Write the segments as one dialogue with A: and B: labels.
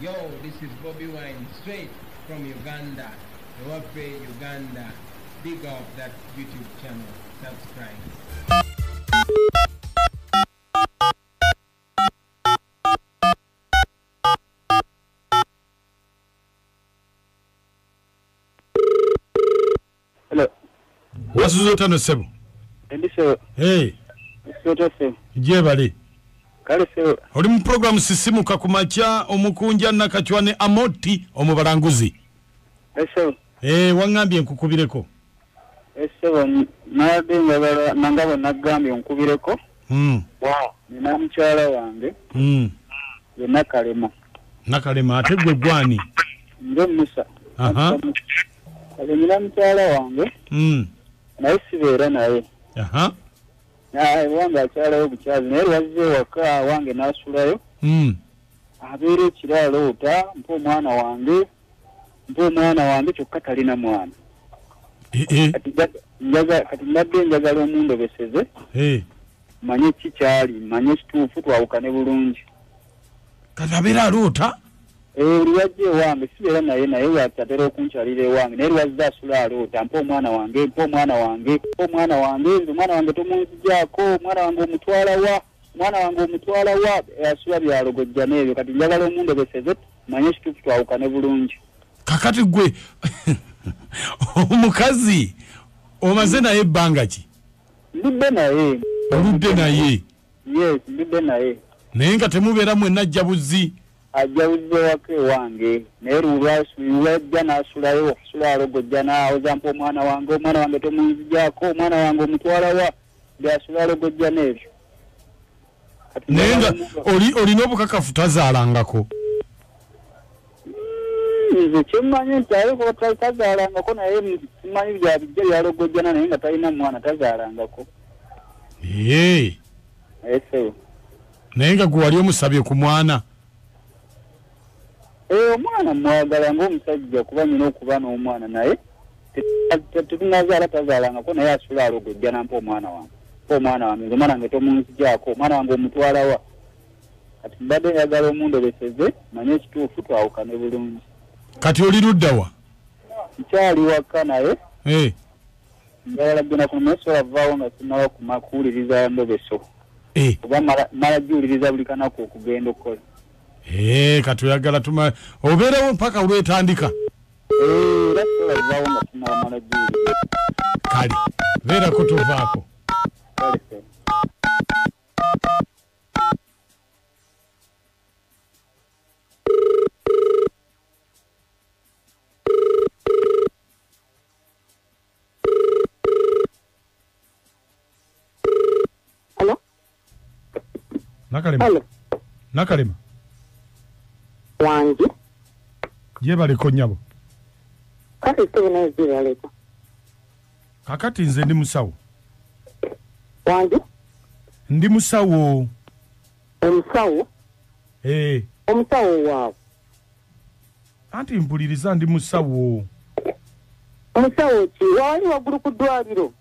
A: Yo, this is Bobby Wine, straight from Uganda. Yabaffu, Uganda. Big up that YouTube channel. Subscribe.
B: Hello.
C: What's the no sebo?
B: Andisa.
C: Hey.
B: Soto se.
C: Jebali.
B: Kale se.
C: Oli mu program sisimuka kumacha Omukunja na Kachwane Amoti omubalanguzi.
B: Ese.
C: Wangambye nkukubireko.
B: Ese nabengabala nangabo nagambye nkubireko. Wow. Nina mchala wange. Ye nakalema. Nakalema
C: ate gwe gwani.
B: Ndo Musa. Aha. Ale nina mchala wange. Na isibera naye. Aha. Wange akyalayo obukyali naye lwazze waka wange n'asulayo abeera ekiraalo ota mpa omwana wange kyokka talina mwana kati mbadde njagala omundobeseze manye kikyali manye ekituufu twawukane bulungi
C: kati abeera aloota
B: lwajja ewange sibeera naye atera okunkyalira ewange naye lwazze asula aloota mpa omwana wange nze omwana wange tomunzigyako omwana wange omutwala wa asula byalogojja n'ebyo kati njagala omundobeseze manye ekituufu twawukane bulungi
C: kakati gwe omukazi omaze naye ebbanga ki
B: ndudde naye
C: oludde naye
B: yes ndudde naye
C: naye nga temubeera mwenna ajjabuzi
B: ajawuze wake wange naye lwajja n'asulayo okusula alogojja n'awoza mpa omwana wange tomunzigyako omwana wange omutwala wa byasula alogojja n'ebyo
C: naye nga olina obukakafu tazaalangako
B: nze kyemmanyi nti aliko tazaalangako naye simanyi byabijja byalogojjana naye nga talina mwana tazaalangako ese
C: naye nga gwe wali omusabye ku mwana
B: omwana mwagala ng'omusajja kuba nyina okuba n'omwana naye tetunazaala tazaalangako naye asula alogojja nampa omwana wange omwana wange tomunzigyako omwana wange omutwala wa kati mbadde njagala omundobeseze manye ekituufu twawukane bulungi
C: kati oli ludda wa
B: nkyali waka naye njagala gena ku naye vaawo nga sinaba kuwuliriza ndobeso oba mala giwuliriza buli kanaku okugenda okukola
C: kati oyagala obeerewo mpaka olwetandika kale beerako tuvaako Nakalema
D: wangi
C: yebaleko nyabo
D: kati tubona zibaleko
C: kakati nze ndi musawo
D: wangi
C: ndi musawo
D: omusawo omusawo waawo
C: anti mpuliriza ndi musawo
D: omusawo ki wali waggulu ku ddwaliro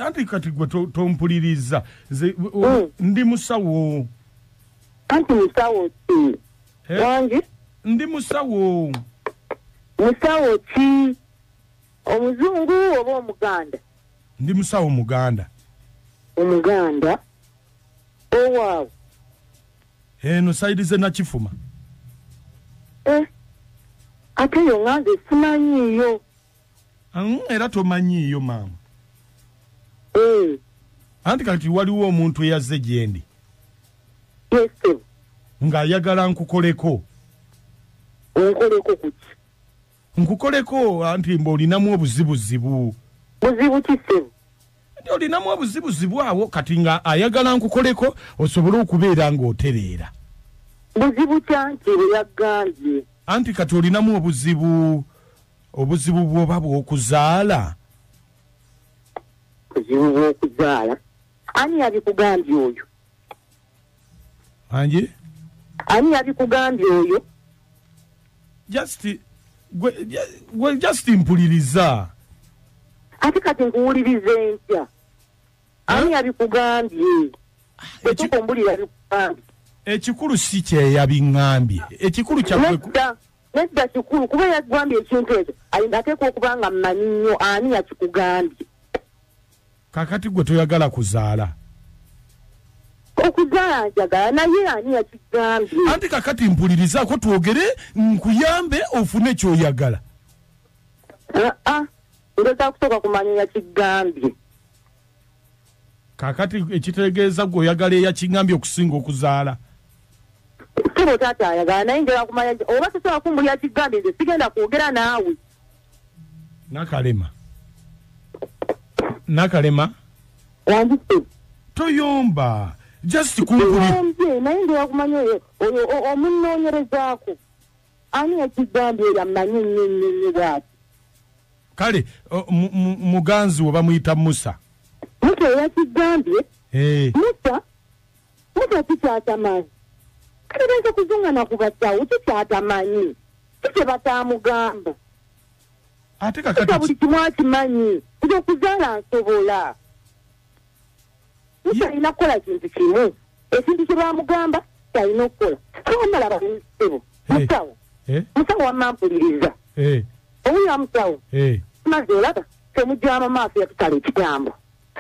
C: anti kati gwe tompuliriza ndi musawo
D: anti musawo ki wangi
C: ndi musawo
D: ki omuzungu oba omuganda
C: ndi musawo omuganda
D: owaawo
C: eno sayidize nakifuma
D: ate yo ngange simanyiiyo
C: era tomanyiiyo maama anti kati waliwo omuntu eyazze gyendi ng'ayagala nkukoleko
D: kuki
C: nkukoleko anti mbe olinamu obuzibuzibu
D: buzibu ki ssebo
C: nti olinamu obuzibuzibu awo kati nga ayagala nkukoleko osobole okubeera ng'otereera
D: buzibu kyanki bwe yaggambye
C: anti kati olinamu obuzibu bw'oba bw'okuzaala
D: buzibu bw'okuzaala ani yabikugambye oyo
C: anje
D: ani yabikugambye oyo
C: just mpuliriza
D: ate kati nkuwulirize ntya ani yabikugambye etukumbulira yabikugambye
C: ekikulu si kye yabiŋŋambye ekikulu kyakwe
D: nedda kikulu kuba yagambye ekintu ekyo ateekwa okuba nga mmanyi nnyo ani yakikugambye.
C: kakati gwe toyagala kuzaala
D: okuzaala njagala naye ani yakigambye.
C: anti kakati mpulirizaako twogere nkuyambe ofune kyoyagala.
D: ndowooza kusooka kumanya yakigambye.
C: kakati ekitegeeza gwe oyagala eyakiŋŋambye okusinga okuzaala.
D: Kino taata ayagala naye njagala kumanya oba tosobola kumbulira yakigambye nze sigenda kwogera naawe.
C: Nakalema
D: Andisa
C: toyomba just kumpulira
D: naye njagala kumanya oyo omunoonyerezaako ani yakigambye yamanyi nnyo bwati.
C: kale muganzi we bamuyita Musa.
D: Musa yakigambye Musa kikyatamanyi kalebenza kuzungana ku basawo kikyatamanyi kikye batamugamba
C: ate kakati
D: buli kimu akimanyi kuja okuzaala nsobola. Musa alina kukola kintu kimu ekintu kye bamugamba kyalina okukola kawamala bamusebo musawo wamma mpuliriza owulira musawo maze olaba temujjama maaso yakutala ekigambo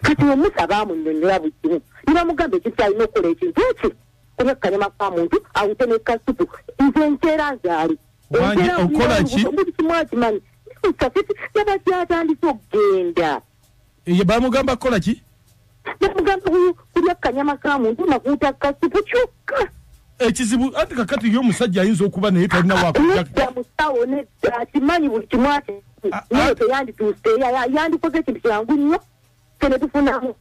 D: kati we Musa baamunnyonnyola buli kimu ne bamugamba ekintu kyalina okukola ekintu ekyo kubekkanyama ka muntu awute nekasupu nze nkeera nzaali
C: okola ki
D: buli kimu akimanyi kafiti yaba kyatandise okugenda
C: bamugamba kukola ki
D: bamugamba kulya kanyama ka muntu nakuuta kasupu kyokka
C: ekizibu anti kakati yo omusajja ayinza okuba naye talina
D: wakudda musawo nedda akimanyi buli kimu naye teyandituuse yandikoze ekintu kyangu nnyo kenetufunamu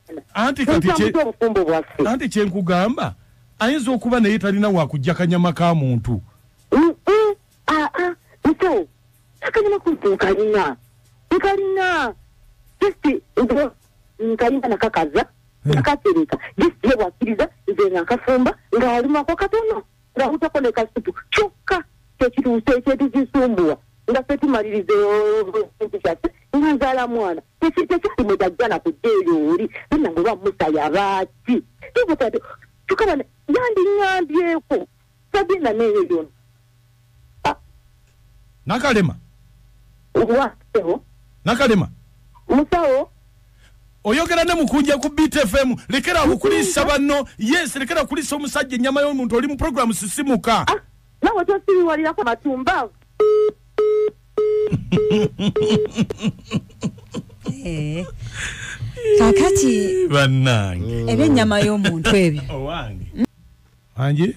D: obufumbo bwaffe
C: anti kyenkugamba ayinza okuba naye talina wakujja kanyama ka muntu.
D: musawo akanyama kuntu nkalina just nkalina nakakaza nakatereka just ye bwakkiriza nze nga nkafumba ng'alimako katono ng'awutako ne kasupu kyokka kyekituuse ekyetuzisumbuwa nga ffe tumalirize kintu kyaffe nga nzaala mwana tekyali mwejajjana kujja eyo oli nange oba Musa yabaaki tukaba yandiŋŋambyeko sagenda neeyo yona.
C: Nakalema
D: musawo
C: oyogera ne Mukunja ku BTFM lekera okukulisa banno lekera okulisa omusajja ennyama y'omuntu oli mu programu sisimuka
D: nawe tosibiwalirako matumba
E: kakati
C: bannange
E: ebyennyama y'omuntu ebyo
C: wange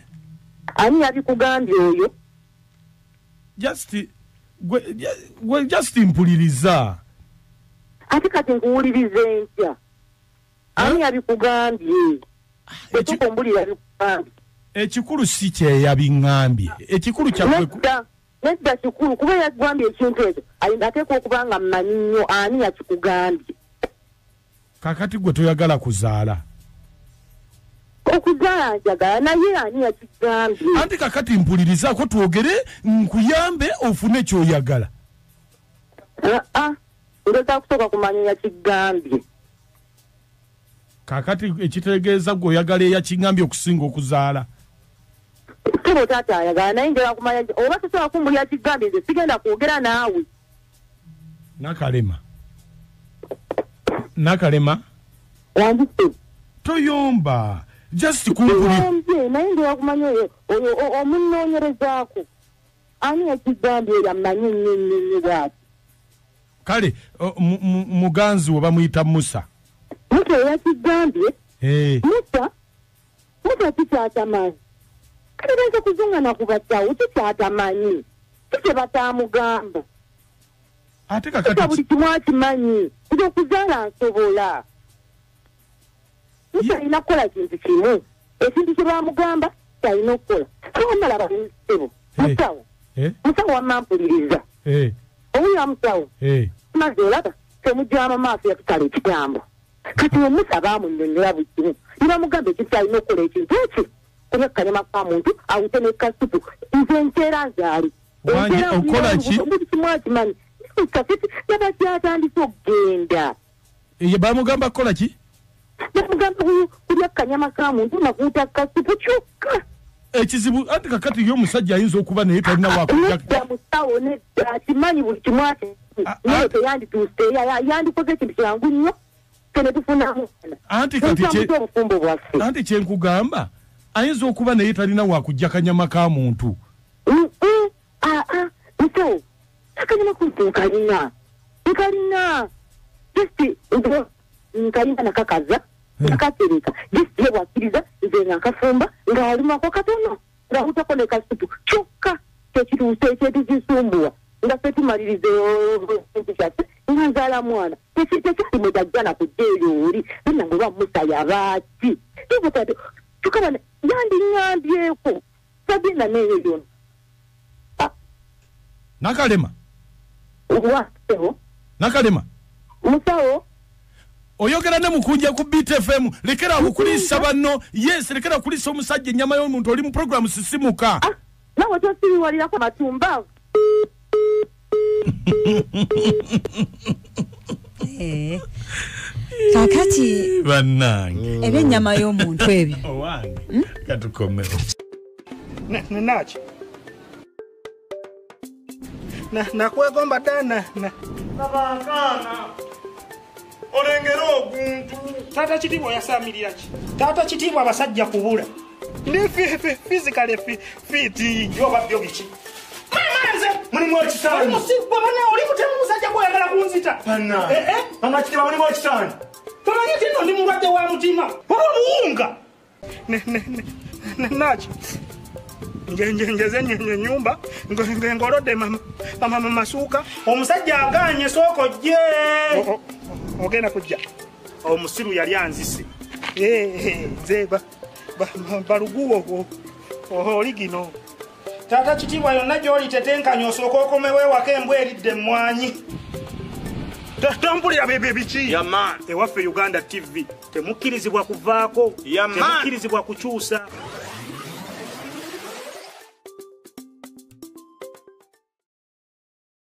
D: ani yabikugambye oyo
C: just mpuliriza
D: ate kati nkuwulirize ntya ani yabikugambye etukumbulira yabikugambye
C: ekikulu si kye yabiŋŋambye ekikulu
D: nedda kikulu kuba yagambye ekintu ekyo ateekwa okuba nga mmanyi nnyo ani yakikugambye.
C: kakati gwe toyagala kuzaala
D: okuzaala njagala naye ani yakigambye.
C: anti kakati mpulirizaako twogere nkuyambe ofune kyoyagala.
D: ndowooza kusooka kumanya yakigambye.
C: kakati ekitegeeza gwe oyagala eyakiŋŋambye okusinga okuzaala.
D: kino taata ayagala naye njagala kumanya oba tosobola kumbulira yakigambye nze sigenda kwogera naawe.
C: Nakalema
D: Andisa
C: toyomba just kumpulira
D: naye njagala kumanya oyo omunoonyerezaako ani yakigambye yamanyi nnyo bwati.
C: kale muganzi we bamuyita Musa.
D: Musa yakigambye Musa kikyatamanyi kalebenza kuzungana ku basawo kikyatamanyi kikye batamugamba
C: ate kakati
D: buli kimu akimanyi kuja okuzaala nsobola. Musa alina kukola kintu kimu ekintu kye bamugamba kyalina okukola kawamala bamusebo musawo wamma mpuliriza owulira musawo maze olaba temujjama maaso yakutala ekigambo kati we Musa baamunnyonnyola buli kimu ne bamugamba ekintu kyalina okukola ekintu ekyo kubekkanyama ka muntu awute ne kasupu nze nkeera nzaali
C: okola ki
D: buli kimu akimanyi kafiti yaba kyatandise okugenda
C: bamugamba kukola ki
D: bamugamba kulya kanyama ka muntu nakuuta kasupu kyokka
C: ekizibu ati kakati yo musajja ayinza okuba naye talina wakujja
D: musawo nedda kimanyi buli kimu ati naye teyandituuse yandikoze ekintu kyangu nnyo kene tufunamu
C: anti kyenkugamba ayinza okuba naye talina wakujja kanyama ka muntu
D: musawo akanyama kuntu nkalina just nkalina nakakaza nakatereka just ye bwakkiriza nze nga nkafumba ng'alimako katono ng'ahutako ne kasupu kyokka kyekituuse ekyetuzisumbuwa nga ffe tumalirize kyaffe nga nzaala mwana tekyali jajjana kujja eyo oli bena nga oba musaya baaki ibutade tukaba yandinyambyeko sagenda neyo yona
C: nakalema
D: wasewo
C: nakalema
D: musawo
C: oyogera ne Mukunja ku BTFM lekera okukulisa banno yes lekera kulisa omusajja ennyama y'omuntu oli mu program sisimuka
D: nawe tosibiwalira ko matumba
E: kakati
C: bannange
E: eby'ennyama y'omuntu ebyo
C: owange katukomero
F: nachi nakwegomba dana
C: nabakana olengera oguntu
F: tata kitibwa yasamirira ki tata kitibwa abasajja kubula ndi physically fit yo babyo biki mamanze mulimu ekisani musibwa bana oli mutemu musajja kwagala kunzita
C: bana mama kitibwa mulimu ekisani
F: tomanye tino ndi mulwadde wa mutima oba muwunga nachi ngeze nyumba ngolodde mama masuka omusajja aganye soko je ogenda kujja omusiru yali anzise zeba baluguwo oligino tata kitibwa yonna gyoli tetenkanya osooka okomewo ewaka embwa eridde mmwanyi tompulira biki ewaffe Uganda TV temukkirizibwa kuvaako temukkirizibwa kukyusa